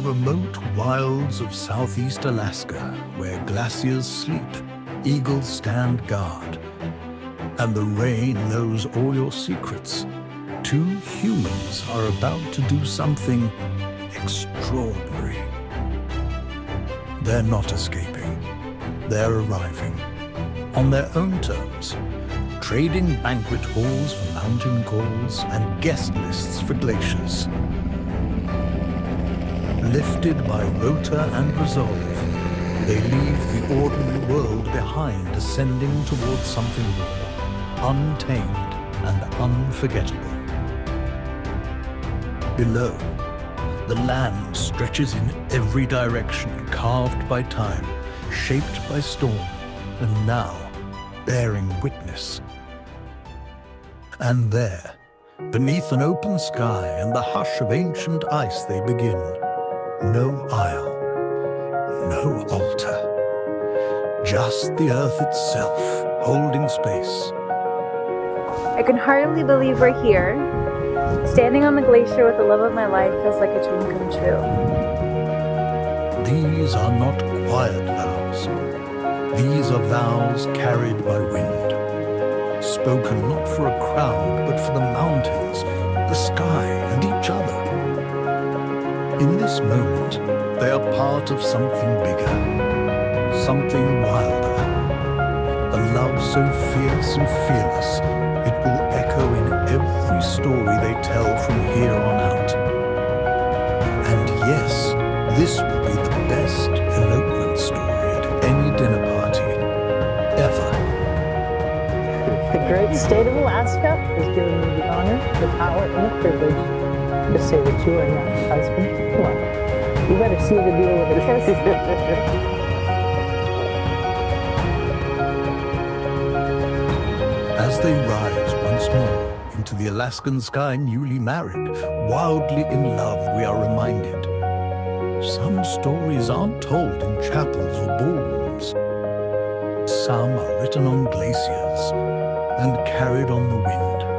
the remote wilds of southeast Alaska, where glaciers sleep, eagles stand guard, and the rain knows all your secrets, two humans are about to do something extraordinary. They're not escaping. They're arriving, on their own terms, trading banquet halls for mountain calls and guest lists for glaciers. Lifted by rota and resolve, they leave the ordinary world behind, ascending towards something raw, untamed and unforgettable. Below, the land stretches in every direction, carved by time, shaped by storm, and now bearing witness. And there, beneath an open sky and the hush of ancient ice, they begin. No aisle, no altar, just the earth itself, holding space. I can hardly believe we're here. Standing on the glacier with the love of my life feels like a dream come true. These are not quiet vows. These are vows carried by wind, spoken not for a crowd, but for the mountains, the sky, and each other. In this moment, they are part of something bigger, something wilder, a love so fierce and fearless, it will echo in every story they tell from here on out. And yes, this will be the best elopement story at any dinner party, ever. The great state of Alaska has given me the honor, the power, and the privilege to say that you are not my husband. Well, you better see the deal with it. As they rise once more into the Alaskan sky, newly married, wildly in love, we are reminded. Some stories aren't told in chapels or ballrooms. Some are written on glaciers and carried on the wind.